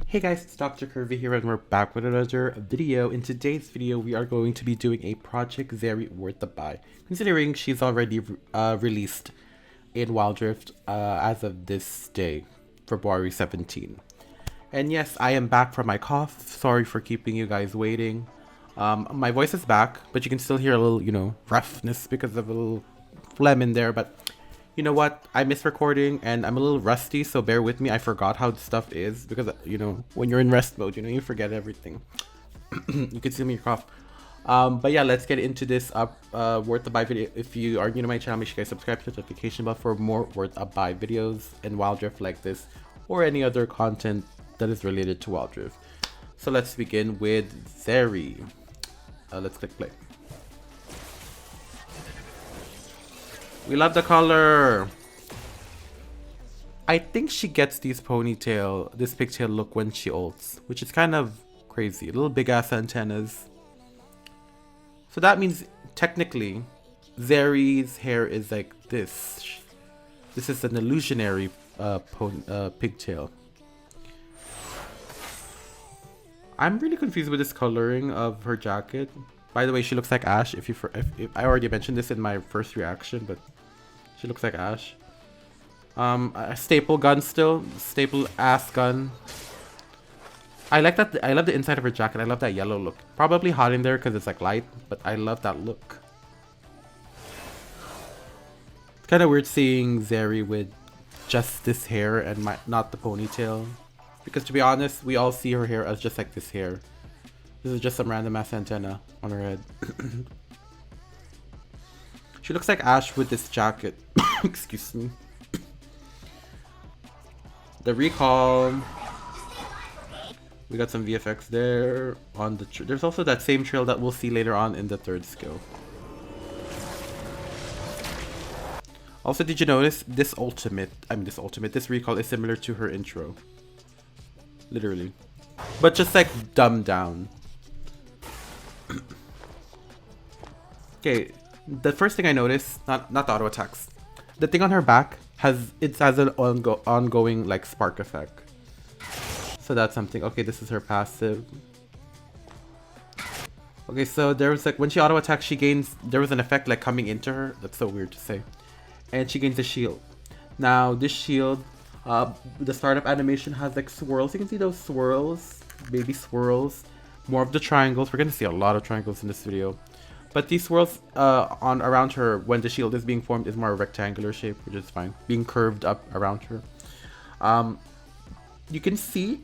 Hey guys, it's Dr. Curvy here and we're back with another video. In today's video, we are going to be doing a Project Zeri worth the buy, considering she's already released in Wild Rift as of this day, February 17. And yes, I am back from my cough. Sorry for keeping you guys waiting. My voice is back, but you can still hear a little, roughness because of a little phlegm in there, but you know what? I miss recording and I'm a little rusty, so bear with me. I forgot how stuff is because, when you're in rest mode, you forget everything. You can see me cough. But yeah, let's get into this worth the buy video. If you are new to my channel, make sure you guys subscribe to the notification bell for more worth a buy videos and Wild Rift like this or any other content that is related to Wild Rift. So let's begin with Zeri. Let's click play. We love the color. I think she gets this pigtail look when she ults, which is kind of crazy. Little big ass antennas. So that means technically Zeri's hair is like this. This is an illusionary pigtail. I'm really confused with this coloring of her jacket. By the way, she looks like Ash. If I already mentioned this in my first reaction, but she looks like Ash. A staple gun still. Staple ass gun. I like that. I love the inside of her jacket. I love that yellow look. Probably hot in there because it's like light, but I love that look. It's kind of weird seeing Zeri with just this hair and not the ponytail. Because to be honest, we all see her hair as just like this hair. This is just some random ass antenna on her head. She looks like Ash with this jacket. Excuse me. The recall. We got some VFX there on the. There's also that same trail that we'll see later on in the third skill. Also, did you notice this recall is similar to her intro? Literally, but just like dumbed down. Okay. The first thing I noticed, not the auto attacks, the thing on her back has an ongoing like spark effect. So that's something. Okay, this is her passive. Okay, so there was like when she auto attacks, there was an effect like coming into her. That's so weird to say. And she gains a shield. Now this shield, the startup animation has like swirls. You can see those swirls, baby swirls. More of the triangles. We're gonna see a lot of triangles in this video. But these swirls around her when the shield is being formed is more a rectangular shape, which is fine. Being curved up around her. You can see,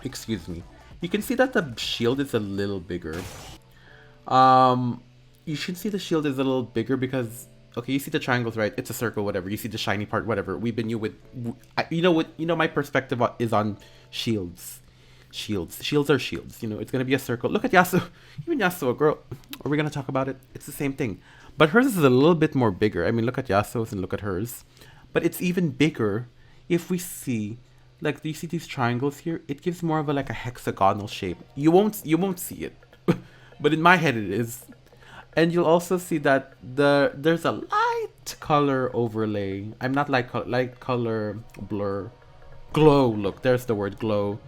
excuse me. You can see that the shield is a little bigger. You should see the shield is a little bigger because, okay, you see the triangles, right? It's a circle, whatever. You see the shiny part, whatever. We've been my perspective is on shields. Shields are shields. It's gonna be a circle. Look at Yasuo. Even Yasuo, girl. Are we gonna talk about it? It's the same thing. But hers is a little bit more bigger. I mean, look at Yasuo's and look at hers. But it's even bigger if we see, like, do you see these triangles here? It gives more of a hexagonal shape. You won't see it. But in my head it is. And you'll also see that there's a light color overlay. I'm not like color blur. Glow, look, there's the word glow.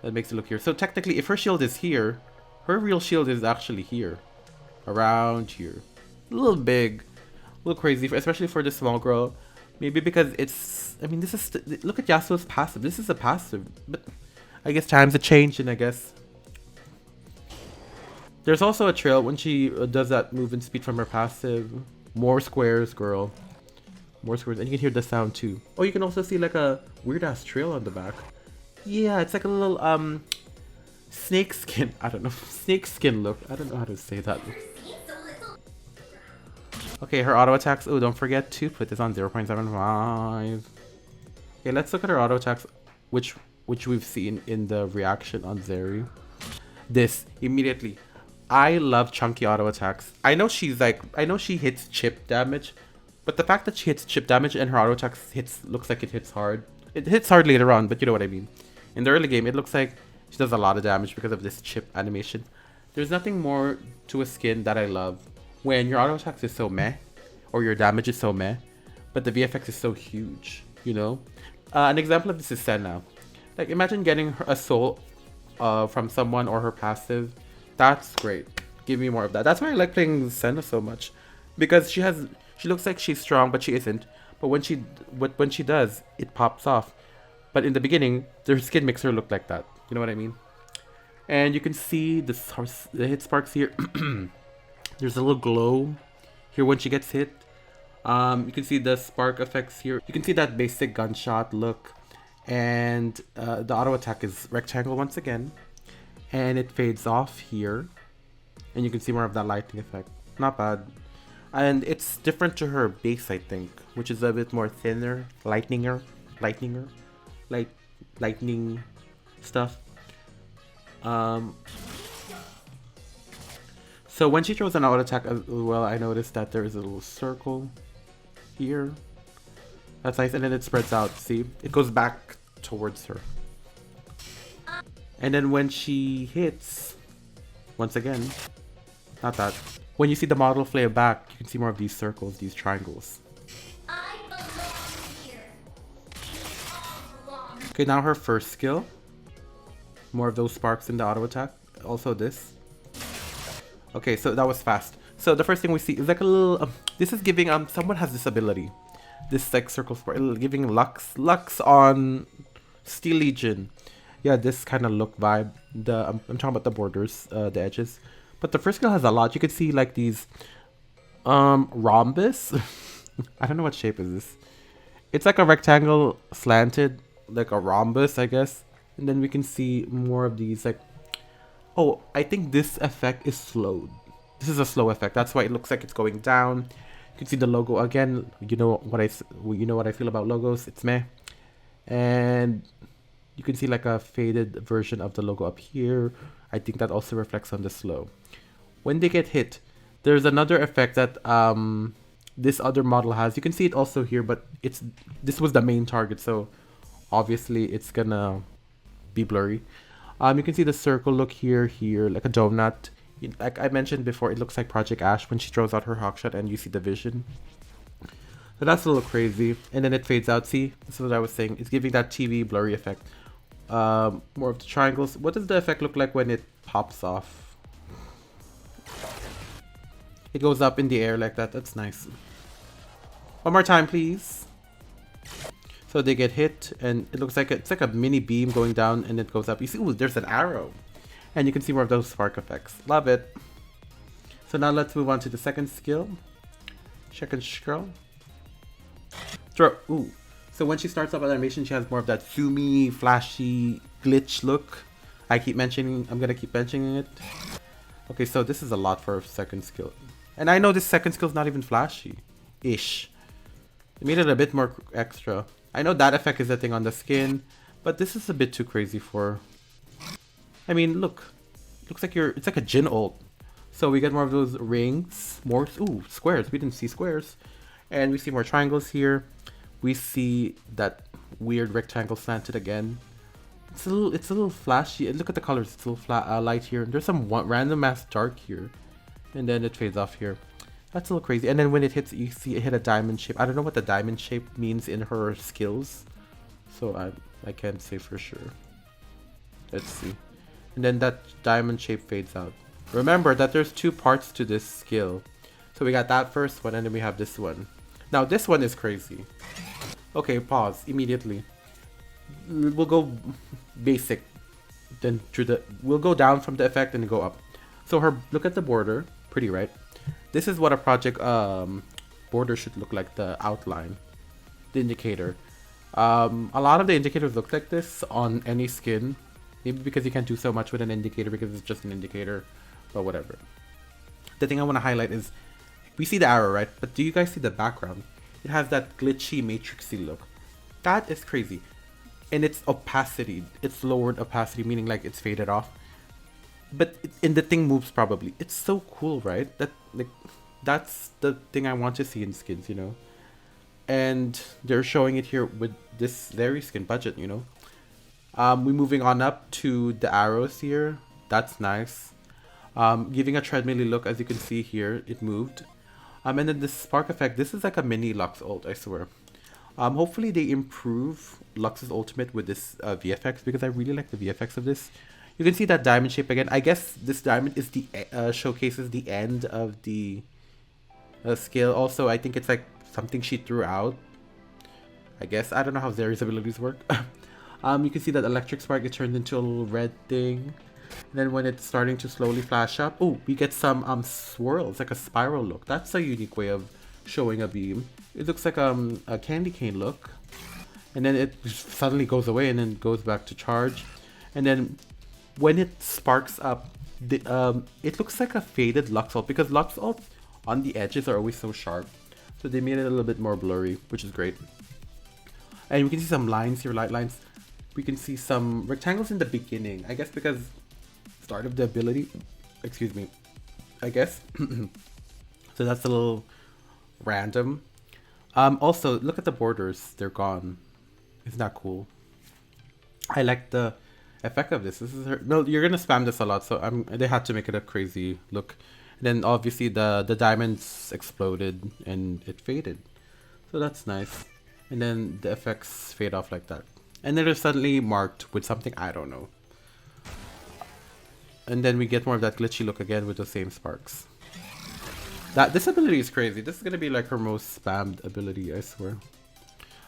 That makes it look here. So technically, if her shield is here, her real shield is actually here. Around here. A little big. A little crazy, especially for this small girl. Maybe because it's... I mean, this is... Look at Yasuo's passive. This is a passive. But I guess times have changed, and I guess... There's also a trail when she does that movement speed from her passive. More squares, girl. More squares. And you can hear the sound, too. Oh, you can also see, like, a weird-ass trail on the back. Yeah, it's like a little snake skin. I don't know. Snake skin look. I don't know how to say that. Okay, her auto attacks. Oh, don't forget to put this on 0.75. Okay, let's look at her auto attacks, which we've seen in the reaction on Zeri. This immediately. I love chunky auto attacks. I know she hits chip damage, but the fact that she hits chip damage and her auto attacks looks like it hits hard. It hits hard later on, but you know what I mean. In the early game, it looks like she does a lot of damage because of this chip animation. There's nothing more to a skin that I love when your auto attacks is so meh, or your damage is so meh, but the VFX is so huge, An example of this is Senna. Like, imagine getting a soul from someone or her passive. That's great. Give me more of that. That's why I like playing Senna so much, because she looks like she's strong, but she isn't. But when she does, it pops off. But in the beginning, their skin makes her look like that. You know what I mean? And you can see the hit sparks here. There's a little glow here when she gets hit. You can see the spark effects here. You can see that basic gunshot look. And the auto attack is rectangle once again. And it fades off here. And you can see more of that lightning effect. Not bad. And it's different to her base, I think, which is a bit more thinner, lightning stuff. So when she throws an auto attack as well, I noticed that there is a little circle here. That's nice, and then it spreads out. See, it goes back towards her. And then when she hits, once again, not that. When you see the model flare back, you can see more of these circles, these triangles. Okay, now her first skill. More of those sparks in the auto attack. Also this. Okay, so that was fast. So the first thing we see is like a little... this is giving... someone has this ability. This like circle spark. Giving Lux. Lux on Steel Legion. Yeah, this kind of look vibe. I'm talking about the borders, the edges. But the first skill has a lot. You can see like these... rhombus. I don't know what shape is this. It's like a rectangle slanted. Like a rhombus, I guess. And then we can see more of these like... oh, I think this effect is slowed. This is a slow effect. That's why it looks like it's going down. You can see the logo again. You know what I feel about logos. It's meh. And you can see like a faded version of the logo up here. I think that also reflects on the slow. When they get hit, there's another effect that this other model has. You can see it also here, but this was the main target, so obviously it's gonna be blurry. You can see the circle look here, like a donut. Like I mentioned before, it looks like Project Ash when she throws out her hawkshot and you see the vision. So that's a little crazy. And then it fades out. See, this is what I was saying. It's giving that TV blurry effect. More of the triangles. What does the effect look like when it pops off? It goes up in the air like that. That's nice. One more time, please. So they get hit, and it looks like it's like a mini beam going down, and it goes up. You see, ooh, there's an arrow. And you can see more of those spark effects. Love it. So now let's move on to the second skill. Second skill. Throw. Ooh. So when she starts up animation, she has more of that zoomy, flashy, glitch look. I'm gonna keep mentioning it. Okay, so this is a lot for a second skill. And I know this second skill is not even flashy-ish. They made it a bit more extra. I know that effect is a thing on the skin, but this is a bit too crazy for... I mean, look. Looks like it's like a Jin ult. So we get more of those rings. More, ooh, squares. We didn't see squares. And we see more triangles here. We see that weird rectangle slanted again. It's a little flashy. Look at the colors. It's a little light here. There's some random ass dark here. And then it fades off here. That's a little crazy. And then when it hits, you see it hit a diamond shape. I don't know what the diamond shape means in her skills. So I can't say for sure. Let's see. And then that diamond shape fades out. Remember that there's two parts to this skill. So we got that first one and then we have this one. Now this one is crazy. Okay, pause immediately. We'll go basic. Then we'll go down from the effect and go up. So look at the border. Pretty, right? This is what a project border should look like, the outline, the indicator. A lot of the indicators look like this on any skin. Maybe because you can't do so much with an indicator because it's just an indicator, but whatever. The thing I want to highlight is, we see the arrow, right? But do you guys see the background? It has that glitchy, matrixy look. That is crazy. And it's opacity. It's lowered opacity, meaning like it's faded off. But the thing moves probably. It's so cool, right? That's the thing I want to see in skins, you know. And they're showing it here with this Zeri skin budget, you know. We're moving on up to the arrows here. That's nice. Giving a treadmill look, as you can see here, it moved. And then the spark effect. This is like a mini Lux ult, I swear. Hopefully they improve Lux's ultimate with this VFX, because I really like the VFX of this. You can see that diamond shape again. I guess this diamond is the showcases the end of the skill. Also, I think it's like something she threw out. I guess I don't know how Zeri's abilities work. You can see that electric spark, it turns into a little red thing. And then when it's starting to slowly flash up, oh, we get some swirls, like a spiral look. That's a unique way of showing a beam. It looks like a candy cane look. And then it suddenly goes away and then goes back to charge. And then when it sparks up, it looks like a faded Lux ult, because Lux ult on the edges are always so sharp. So they made it a little bit more blurry, which is great. And we can see some lines here, light lines. We can see some rectangles in the beginning, I guess because start of the ability, excuse me, I guess. So that's a little random. Also, look at the borders, they're gone. Isn't that cool? I like the effect of this. This is her. No, you're gonna spam this a lot, so they had to make it a crazy look. And then obviously the diamonds exploded and it faded, so that's nice. And then the effects fade off like that. And then they're suddenly marked with something, I don't know. And then we get more of that glitchy look again with the same sparks. This ability is crazy. This is gonna be like her most spammed ability, I swear.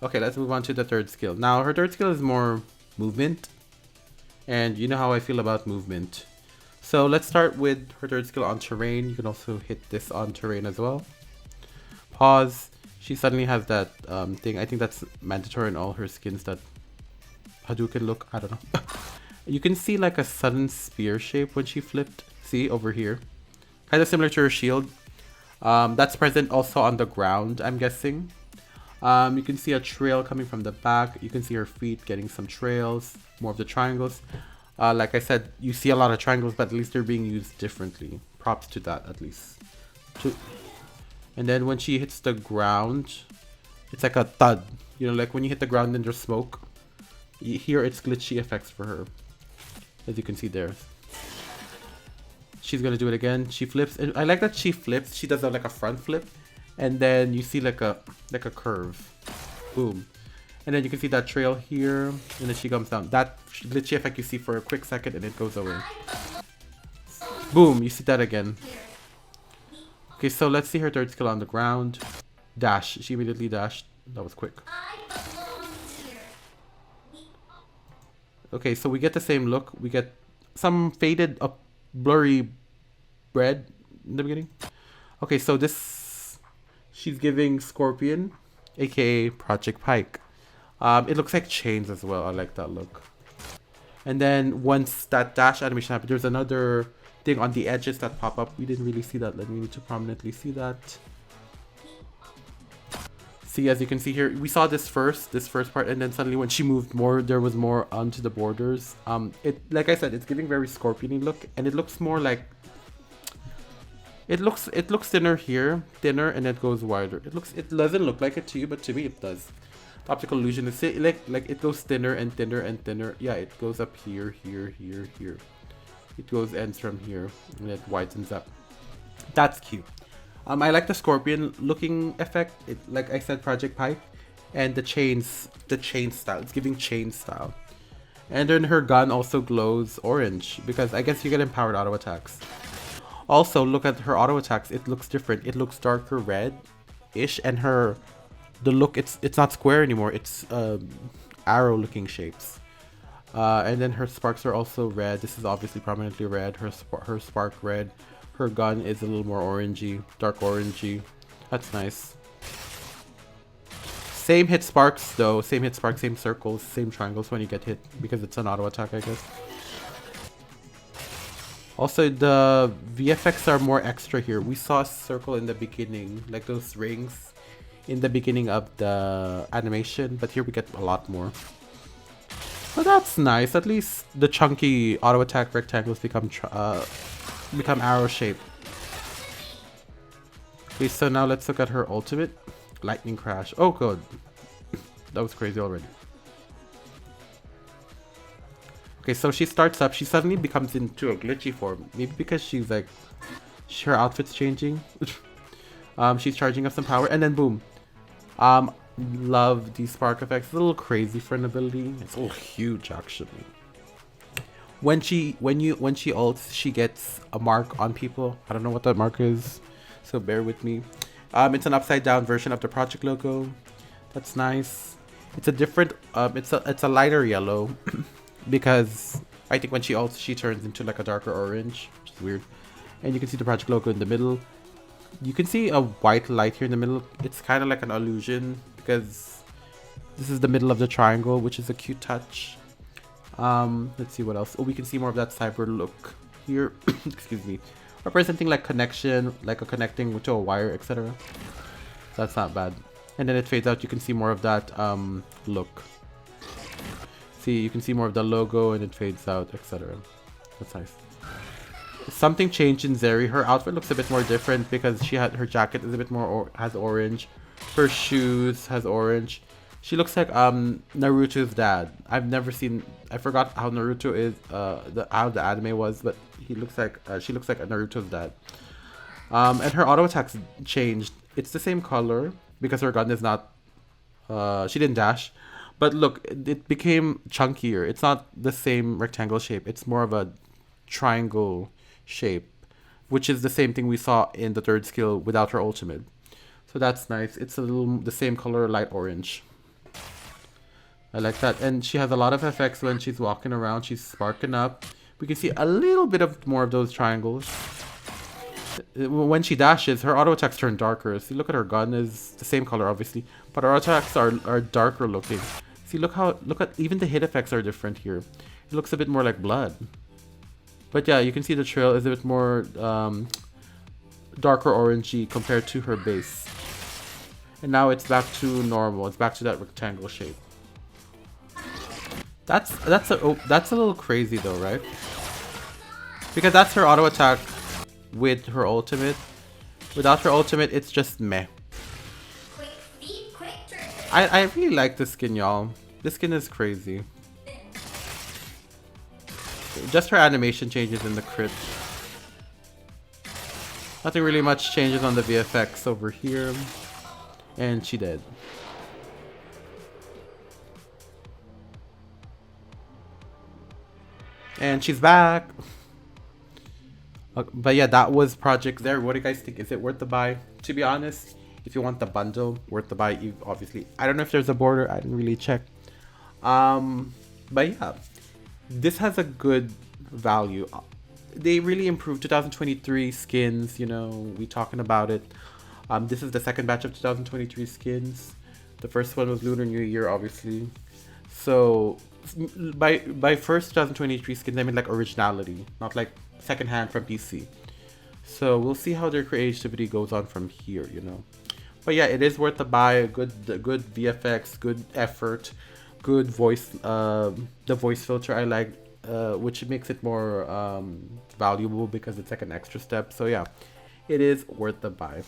Okay, let's move on to the third skill. Now her third skill is more movement. And you know how I feel about movement. So let's start with her third skill on terrain. You can also hit this on terrain as well. Pause. She suddenly has that thing. I think that's mandatory in all her skins, that Hadouken look. I don't know. You can see like a sudden spear shape when she flipped. See over here. Kind of similar to her shield. That's present also on the ground, I'm guessing. You can see a trail coming from the back. You can see her feet getting some trails. More of the triangles. Like I said, you see a lot of triangles, but at least they're being used differently. Props to that, at least. And then when she hits the ground, it's like a thud. You know, like when you hit the ground and there's smoke. Here it's glitchy effects for her. As you can see there. She's gonna do it again. She flips. And I like that she flips. She does like a front flip. And then you see like a curve. Boom. And then you can see that trail here. And then she comes down. That glitchy effect you see for a quick second and it goes away. Boom. You see that again. Okay, so let's see her third skill on the ground. Dash. She immediately dashed. That was quick. Okay, so we get the same look. We get some faded up blurry red in the beginning. Okay, so this, she's giving Scorpion, aka Project Pike. It looks like chains as well. I like that look. And then once that dash animation happens, there's another thing on the edges that pop up. We didn't really see that. Let me need to prominently see that. See, as you can see here, we saw this first part, and then suddenly when she moved more, there was more onto the borders. It, like I said, it's giving very Scorpion-y look, and it looks more like, it looks thinner here, thinner, and it goes wider. It doesn't look like it to you, but to me it does. The optical illusion is like it goes thinner and thinner and thinner. Yeah, it goes up here, here, here, here. It goes ends from here, and it widens up. That's cute. I like the Scorpion looking effect. It, like I said, Project Pipe, and the chain style. It's giving chain style. And then her gun also glows orange because I guess you get empowered auto attacks. Also, look at her auto attacks. It looks different. It looks darker red-ish, and the look, it's not square anymore. It's arrow looking shapes. And then her sparks are also red. This is obviously prominently red. Her spark red. Her gun is a little more orangey, dark orangey. That's nice. Same hit sparks though. Same hit sparks, same circles, same triangles when you get hit because it's an auto attack, I guess. Also, the VFX are more extra here. We saw a circle in the beginning, like those rings in the beginning of the animation, but here we get a lot more. But that's nice. At least the chunky auto attack rectangles become arrow shaped. Okay, so now let's look at her ultimate. Lightning crash. Oh good. That was crazy already. Okay, so she starts up. She suddenly becomes into a glitchy form. Maybe because she's like, her outfit's changing. She's charging up some power, and then boom. Love the spark effects. It's a little crazy for an ability. It's a little huge actually. When she ults, she gets a mark on people. I don't know what that mark is, so bear with me. It's an upside down version of the project logo. That's nice. It's a different it's a lighter yellow because I think when she ults she turns into like a darker orange, which is weird. And you can see the project logo in the middle. You can see a white light here in the middle. It's kind of like an illusion because this is the middle of the triangle, which is a cute touch. Let's see what else. Oh, we can see more of that cyber look here. Excuse me. Representing like connection, like a connecting to a wire, etc. That's not bad. And then it fades out. You can see more of that look. See, you can see more of the logo and it fades out, etc. That's nice. Something changed in Zeri. Her outfit looks a bit more different because she had her jacket is a bit more has orange. Her shoes has orange. She looks like Naruto's dad. I've never seen. I forgot how Naruto is. How the anime was, but he looks like she looks like a Naruto's dad. And her auto attacks changed. It's the same color because her gun is not. She didn't dash, but look, it became chunkier. It's not the same rectangle shape. It's more of a triangle shape, which is the same thing we saw in the third skill without her ultimate. So that's nice. It's a little the same color, light orange. I like that. And she has a lot of effects when she's walking around. She's sparking up. We can see a little bit of more of those triangles. When she dashes, her auto attacks turn darker. See, look at her gun is the same color, obviously, but her attacks are darker looking. See, look at even the hit effects are different here. It looks a bit more like blood. But yeah, you can see the trail is a bit more darker orangey compared to her base. And now it's back to normal. It's back to that rectangle shape. That's a little crazy though, right? Because that's her auto attack with her ultimate. Without her ultimate, it's just meh. I really like this skin, y'all. This skin is crazy. Just her animation changes in the crit. Nothing really much changes on the VFX over here. And she did. And she's back. But yeah, that was Project Zeri. What do you guys think? Is it worth the buy? To be honest, if you want the bundle, worth the buy. Obviously, I don't know if there's a border. I didn't really check. But yeah, this has a good value. They really improved 2023 skins. You know, we talking about it. This is the second batch of 2023 skins. The first one was Lunar New Year, obviously. So by first 2023 skins, I mean like originality, not like secondhand from PC. So we'll see how their creativity goes on from here, you know. But yeah, it is worth the buy. A good VFX, good effort, good voice. The voice filter I like, which makes it more valuable because it's like an extra step. So yeah, it is worth the buy.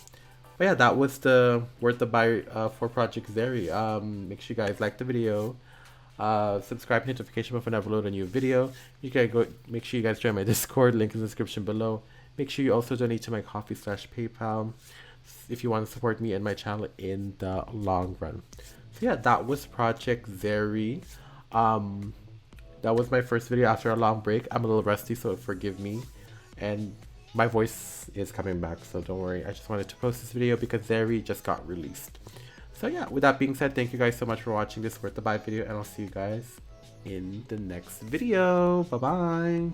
But yeah, that was the worth the buy for Project Zeri. Make sure you guys like the video. Subscribe, notification bell whenever I upload a new video. You can go. Make sure you guys join my Discord. Link in the description below. Make sure you also donate to my Ko-fi/PayPal if you want to support me and my channel in the long run. So yeah, that was Project Zeri. That was my first video after a long break. I'm a little rusty, so forgive me. And my voice is coming back, so don't worry. I just wanted to post this video because Zeri just got released. So yeah, with that being said, thank you guys so much for watching this worth the buy video, and I'll see you guys in the next video. Bye bye.